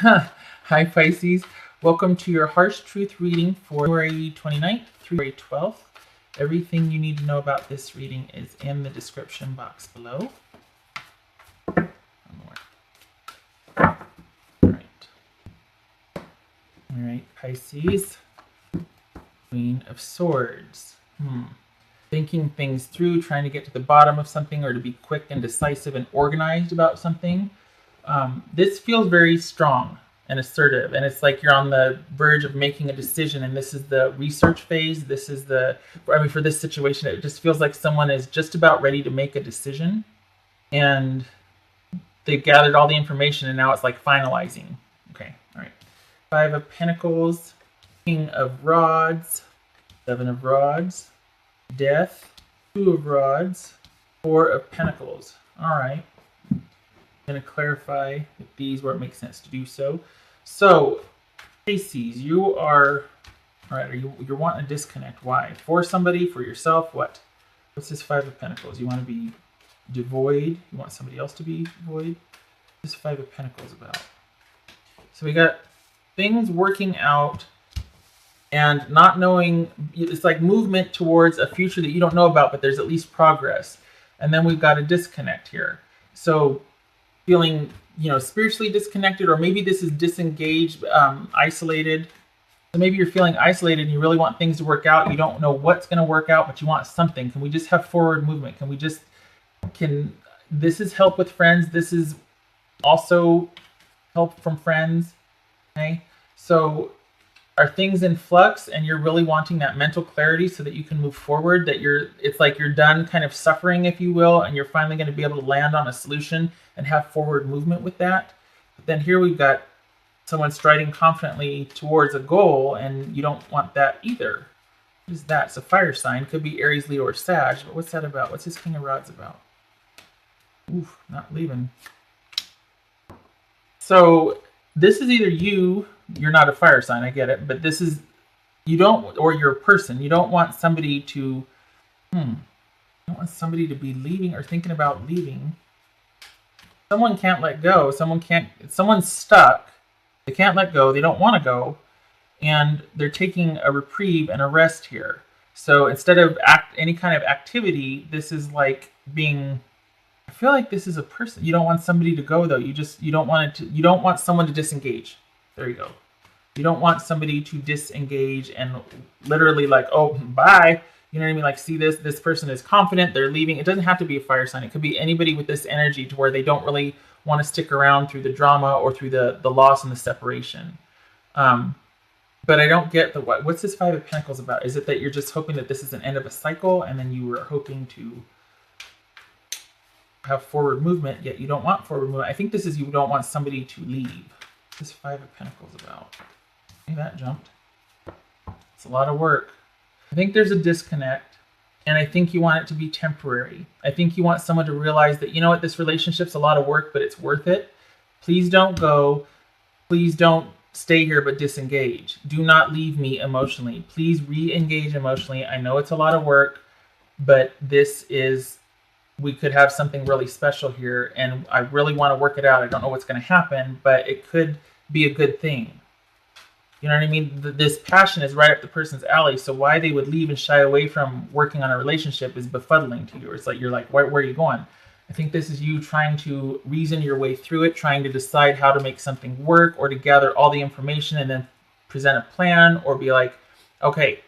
Hi, Pisces. Welcome to your Harsh Truth reading for February 29th through February 12th. Everything you need to know about this reading is in the description box below. All right, Pisces. Queen of Swords. Thinking things through, trying to get to the bottom of something, or to be quick and decisive and organized about something. This feels very strong and assertive, and it's like you're on the verge of making a decision, and this is the research phase. This is for this situation, it just feels like someone is just about ready to make a decision, and they've gathered all the information, and now it's like finalizing. Okay, all right. 5 of Pentacles, King of Rods, 7 of Rods, Death, 2 of Rods, 4 of Pentacles. All right. I'm going to clarify with these where it makes sense to do so. So, Pisces, you are, all right, you're wanting a disconnect. Why? For somebody, for yourself, what? What's this 5 of Pentacles? You want to be devoid? You want somebody else to be void? What's this 5 of Pentacles about? So we got things working out and not knowing. It's like movement towards a future that you don't know about, but there's at least progress. And then we've got a disconnect here. So feeling, spiritually disconnected, or maybe this is disengaged, isolated. So maybe you're feeling isolated and you really want things to work out. You don't know what's going to work out, but you want something. Can we just have forward movement? This is help with friends. This is also help from friends. Okay. So are things in flux and you're really wanting that mental clarity so that you can move forward, it's like you're done kind of suffering, if you will, and you're finally going to be able to land on a solution and have forward movement with that. But then here we've got someone striding confidently towards a goal, and you don't want that either. What is that? It's a fire sign. Could be Aries, Leo, or Sag, but what's that about? What's this King of Rods about? Oof, not leaving. So this is either you're not a fire sign, I get it, but this is, or you're a person. You don't want somebody to, you don't want somebody to be leaving or thinking about leaving. Someone can't let go. Someone's stuck. They can't let go. They don't want to go. And they're taking a reprieve and a rest here. So instead of any kind of activity, this is like being, I feel like this is a person. You don't want somebody to go though. You don't want someone to disengage. There you go. You don't want somebody to disengage and literally like, oh, bye. You know what I mean? Like, see this person is confident, they're leaving. It doesn't have to be a fire sign. It could be anybody with this energy to where they don't really want to stick around through the drama or through the loss and the separation. But I don't get what's this 5 of Pentacles about? Is it that you're just hoping that this is an end of a cycle and then you were hoping to have forward movement, yet you don't want forward movement? I think this is you don't want somebody to leave. What's this 5 of Pentacles about? Hey, that jumped. It's a lot of work. I think there's a disconnect, and I think you want it to be temporary. I think you want someone to realize that, you know what, this relationship's a lot of work, but it's worth it. Please don't go. Please don't stay here, but disengage. Do not leave me emotionally. Please re-engage emotionally. I know it's a lot of work, but we could have something really special here, and I really want to work it out. I don't know what's going to happen, but it could be a good thing. You know what I mean? This passion is right up the person's alley, so why they would leave and shy away from working on a relationship is befuddling to you. It's like, you're like, where are you going? I think this is you trying to reason your way through it, trying to decide how to make something work, or to gather all the information and then present a plan, or be like, okay,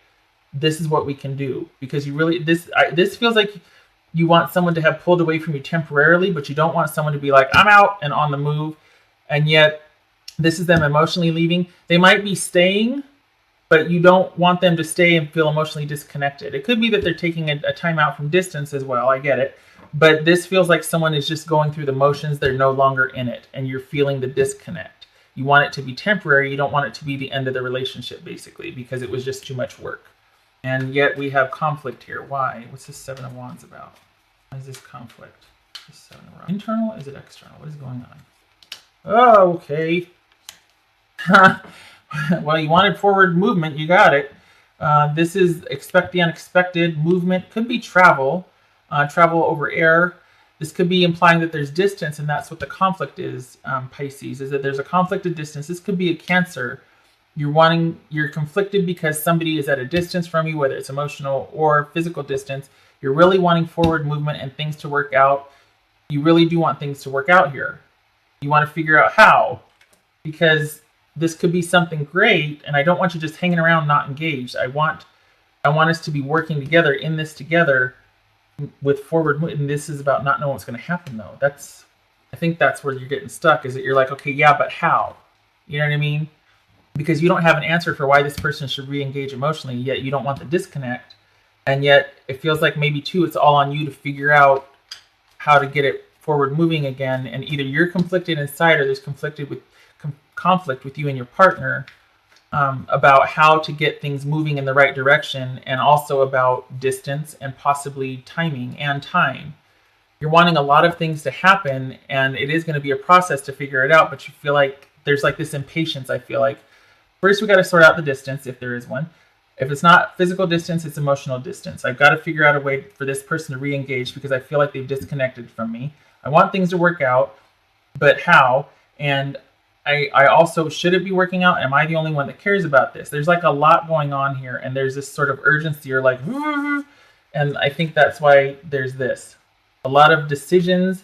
this is what we can do. Because this feels like you want someone to have pulled away from you temporarily, but you don't want someone to be like, I'm out and on the move. And yet this is them emotionally leaving. They might be staying, but you don't want them to stay and feel emotionally disconnected. It could be that they're taking a time out from distance as well. I get it. But this feels like someone is just going through the motions. They're no longer in it, and you're feeling the disconnect. You want it to be temporary. You don't want it to be the end of the relationship, basically, because it was just too much work. And yet we have conflict here. Why? What's this 7 of Wands about? Why is this conflict? This 7 of Wands. Internal? Is it external? What is going on? Oh, okay. Well, you wanted forward movement. You got it. This is expect the unexpected movement. Could be travel. Travel over air. this could be implying that there's distance, and that's what the conflict is, Pisces, is that there's a conflict of distance. This could be a Cancer. You're conflicted because somebody is at a distance from you, whether it's emotional or physical distance. You're really wanting forward movement and things to work out. You really do want things to work out here. You want to figure out how, because this could be something great, and I don't want you just hanging around not engaged. I want us to be working together in this together with forward movement. And this is about not knowing what's going to happen, though. I think that's where you're getting stuck, is that you're like, okay, yeah, but how? You know what I mean? Because you don't have an answer for why this person should re-engage emotionally, yet you don't want the disconnect. And yet it feels like maybe too, it's all on you to figure out how to get it forward moving again. And either you're conflicted inside, or there's conflict with you and your partner about how to get things moving in the right direction, and also about distance and possibly timing and time. You're wanting a lot of things to happen, and it is going to be a process to figure it out, but you feel like there's like this impatience. I feel like first we got to sort out the distance, if there is one. If it's not physical distance, it's emotional distance. I've got to figure out a way for this person to re-engage, because I feel like they've disconnected from me. I want things to work out, but how? And I also, should it be working out? Am I the only one that cares about this? There's like a lot going on here, and there's this sort of urgency, or like, and I think that's why there's this. A lot of decisions,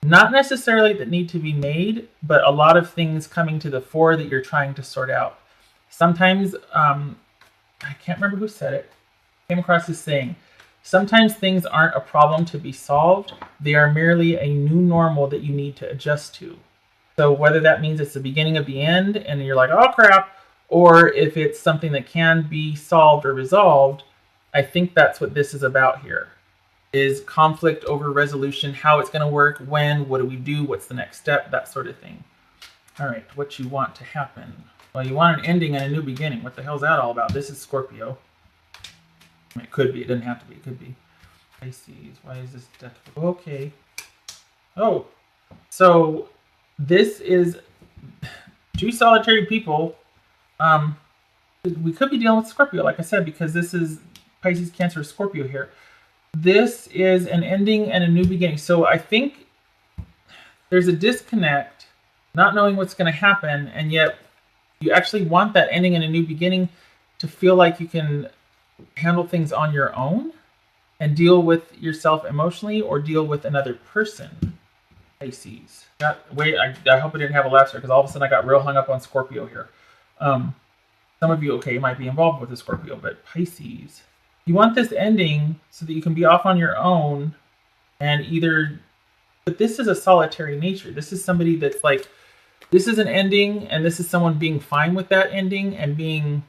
not necessarily that need to be made, but a lot of things coming to the fore that you're trying to sort out. Sometimes, I can't remember who said it. I came across this saying, sometimes things aren't a problem to be solved. They are merely a new normal that you need to adjust to. So whether that means it's the beginning of the end and you're like, oh crap, or if it's something that can be solved or resolved, I think that's what this is about here. Is conflict over resolution, how it's going to work, when, what do we do, what's the next step, that sort of thing. All right, what you want to happen. Well, you want an ending and a new beginning. What the hell is that all about? This is Scorpio. It could be. It doesn't have to be. It could be. Pisces. Why is this death? Okay. Oh, so this is two solitary people. We could be dealing with Scorpio, like I said, because this is Pisces, Cancer, Scorpio here. This is an ending and a new beginning. So I think there's a disconnect, not knowing what's going to happen, and yet you actually want that ending and a new beginning to feel like you can handle things on your own and deal with yourself emotionally, or deal with another person. Pisces. Wait, I hope I didn't have a lapse here, because all of a sudden I got real hung up on Scorpio here. Some of you, okay, might be involved with the Scorpio, but Pisces. You want this ending so that you can be off on your own and either, but this is a solitary nature. This is somebody that's like, this is an ending, and this is someone being fine with that ending and being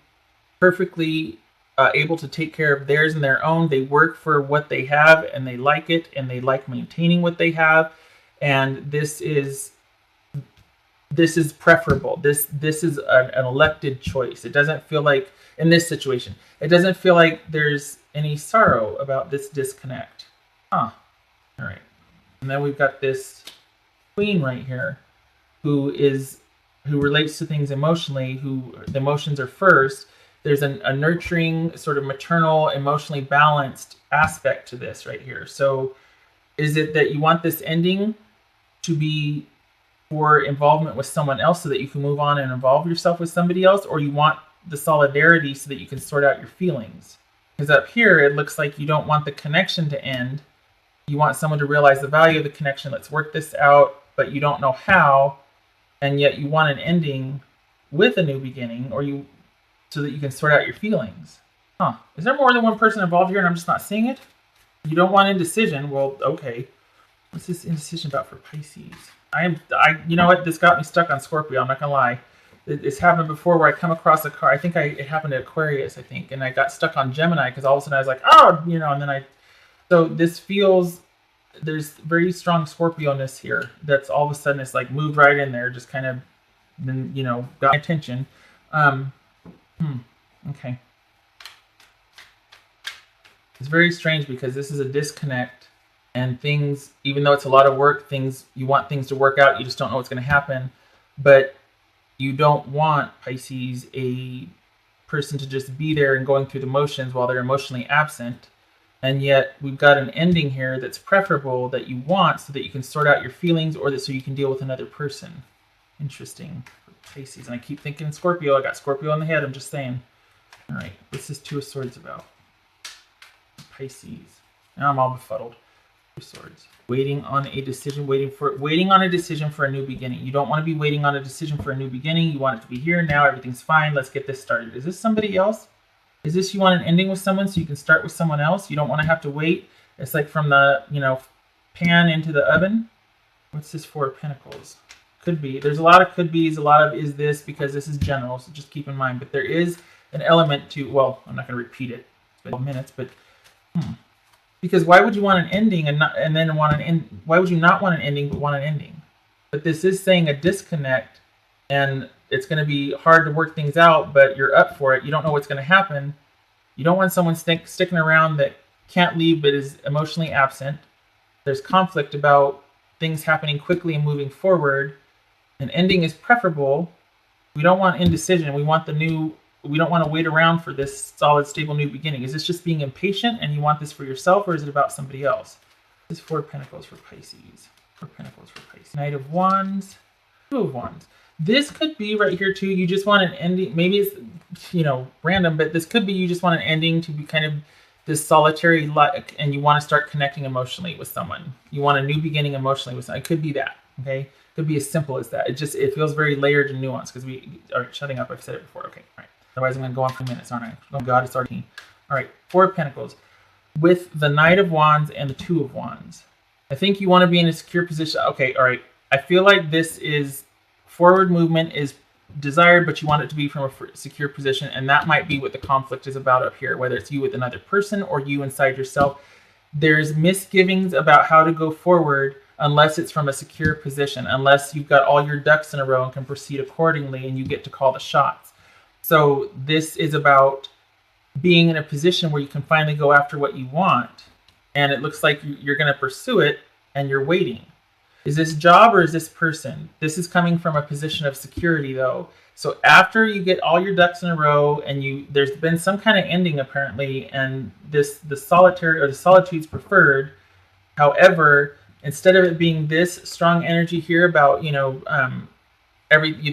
perfectly able to take care of theirs and their own. They work for what they have, and they like it, and they like maintaining what they have. And this is preferable. This is an elected choice. It doesn't feel like, in this situation, it doesn't feel like there's any sorrow about this disconnect. All right. And then we've got this queen right here, who relates to things emotionally, who the emotions are first. There's a nurturing, sort of maternal, emotionally balanced aspect to this right here. So is it that you want this ending to be for involvement with someone else so that you can move on and involve yourself with somebody else, or you want the solidarity so that you can sort out your feelings? Because up here, it looks like you don't want the connection to end. You want someone to realize the value of the connection. Let's work this out, but you don't know how. And yet you want an ending with a new beginning, so that you can sort out your feelings. Is there more than one person involved here and I'm just not seeing it? You don't want indecision. Well, okay. What's this indecision about for Pisces? You know what? This got me stuck on Scorpio. I'm not gonna lie. It's happened before where I come across a car. I think it happened at Aquarius, I think, and I got stuck on Gemini because all of a sudden I was like, and then so this feels, there's very strong Scorpio-ness here. That's all of a sudden it's like moved right in there, just kind of, got my attention. Okay. It's very strange because this is a disconnect, and things, even though it's a lot of work, you want things to work out, you just don't know what's going to happen. But you don't want, Pisces, a person to just be there and going through the motions while they're emotionally absent. And yet we've got an ending here that's preferable that you want so that you can sort out your feelings or that so you can deal with another person. Interesting for Pisces. And I keep thinking Scorpio. I got Scorpio in the head. I'm just saying. All right. What's this Two of Swords about? Pisces. Now I'm all befuddled. Two of Swords. Waiting on a decision. Waiting on a decision for a new beginning. You don't want to be waiting on a decision for a new beginning. You want it to be here now. Everything's fine. Let's get this started. Is this somebody else? Is this you want an ending with someone so you can start with someone else? You don't want to have to wait. It's like from the, pan into the oven. What's this Four of Pentacles? Could be. There's a lot of could be's, a lot of is this, because this is general, so just keep in mind. But there is an element to, well, I'm not going to repeat it. It's been minutes, but because why would you want an ending and then want an end? Why would you not want an ending but want an ending? But this is saying a disconnect, and it's going to be hard to work things out, but you're up for it. You don't know what's going to happen. You don't want someone sticking around that can't leave but is emotionally absent. There's conflict about things happening quickly and moving forward. An ending is preferable. We don't want indecision. We want we don't want to wait around for this solid, stable new beginning. Is this just being impatient and you want this for yourself, or is it about somebody else? This is Four of Pentacles for Pisces. Four of Pentacles for Pisces. Knight of Wands. Two of Wands. This could be right here too. You just want an ending. Maybe it's, random, but this could be you just want an ending to be kind of this solitary life, and you want to start connecting emotionally with someone. You want a new beginning emotionally with someone. It could be that. Okay, it could be as simple as that. It feels very layered and nuanced because we are shutting up. I've said it before. Okay, all right. Otherwise, I'm going to go on for minutes, aren't I? Oh God, it's 13. All right, Four of Pentacles with the Knight of Wands and the Two of Wands. I think you want to be in a secure position. Okay, all right. I feel like this is. Forward movement is desired, but you want it to be from a secure position, and that might be what the conflict is about up here, whether it's you with another person or you inside yourself. There's misgivings about how to go forward unless it's from a secure position, unless you've got all your ducks in a row and can proceed accordingly and you get to call the shots. So this is about being in a position where you can finally go after what you want, and it looks like you're going to pursue it and you're waiting. Is this job or is this person? This is coming from a position of security, though. So after you get all your ducks in a row and there's been some kind of ending apparently, and the solitary or the solitude's preferred. However, instead of it being this strong energy here about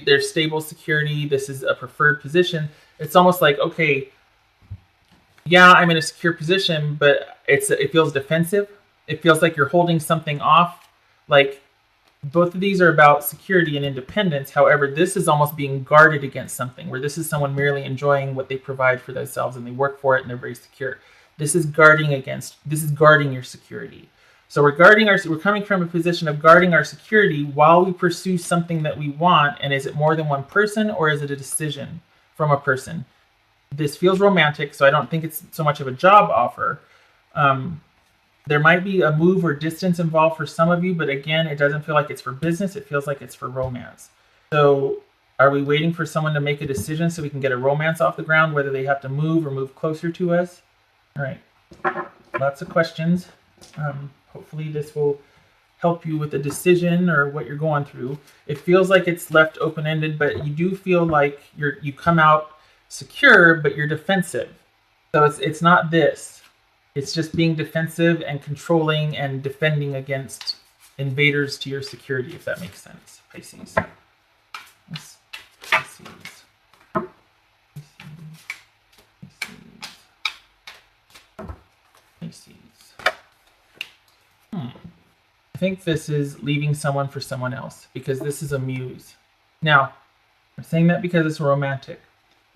there's stable security, this is a preferred position. It's almost like, okay, yeah, I'm in a secure position, but it feels defensive. It feels like you're holding something off. Like, both of these are about security and independence. However, this is almost being guarded against something, where this is someone merely enjoying what they provide for themselves and they work for it and they're very secure. This is guarding your security. So we're coming from a position of guarding our security while we pursue something that we want. And is it more than one person, or is it a decision from a person? This feels romantic, so I don't think it's so much of a job offer. There might be a move or distance involved for some of you, but again, it doesn't feel like it's for business. It feels like it's for romance. So are we waiting for someone to make a decision so we can get a romance off the ground, whether they have to move or move closer to us? All right. Lots of questions. Hopefully this will help you with a decision or what you're going through. It feels like it's left open-ended, but you do feel like you come out secure, but you're defensive. So it's not this. It's just being defensive and controlling and defending against invaders to your security, if that makes sense. Pisces. Pisces. I think this is leaving someone for someone else, because this is a muse. Now, I'm saying that because it's a romantic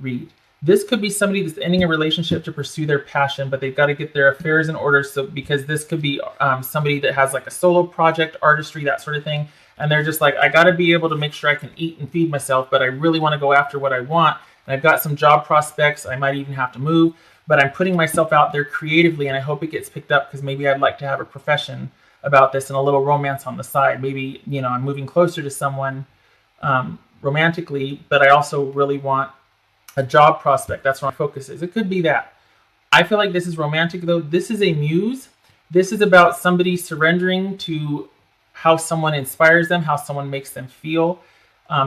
read. This could be somebody that's ending a relationship to pursue their passion, but they've got to get their affairs in order. So because this could be somebody that has like a solo project, artistry, that sort of thing. And they're just like, I got to be able to make sure I can eat and feed myself, but I really want to go after what I want. And I've got some job prospects. I might even have to move, but I'm putting myself out there creatively, and I hope it gets picked up because maybe I'd like to have a profession about this and a little romance on the side. Maybe, I'm moving closer to someone romantically, but I also really want a job prospect. That's where my focus is. It could be that. I feel like this is romantic, though. This is a muse. This is about somebody surrendering to how someone inspires them, how someone makes them feel,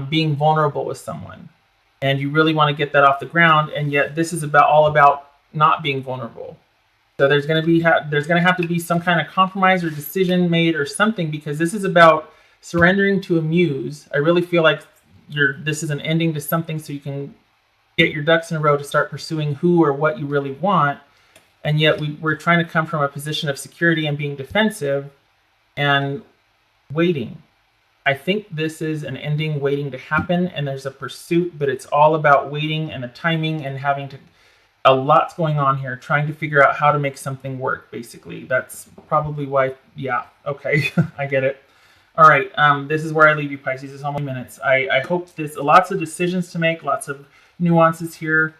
being vulnerable with someone. And you really want to get that off the ground. And yet this is all about not being vulnerable. So there's going to have to be some kind of compromise or decision made or something, because this is about surrendering to a muse. I really feel like this is an ending to something, so you can get your ducks in a row to start pursuing who or what you really want. And yet we're trying to come from a position of security and being defensive and waiting. I think this is an ending waiting to happen, and there's a pursuit, but it's all about waiting and the timing and a lot's going on here, trying to figure out how to make something work, basically. That's probably why, yeah, okay, I get it. All right, this is where I leave you, Pisces. It's almost minutes. I hope lots of decisions to make, lots of nuances here,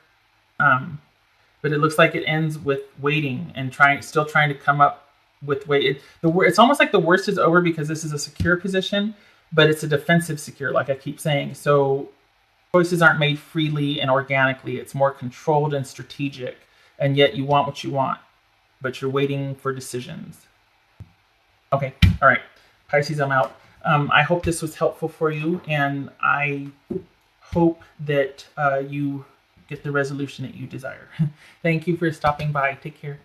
but it looks like it ends with waiting and still trying to come up with wait. It's almost like the worst is over, because this is a secure position, but it's a defensive secure, like I keep saying. So choices aren't made freely and organically. It's more controlled and strategic, and yet you want what you want, but you're waiting for decisions. Okay, all right, Pisces, I'm out. I hope this was helpful for you, and I hope that you get the resolution that you desire. Thank you for stopping by. Take care.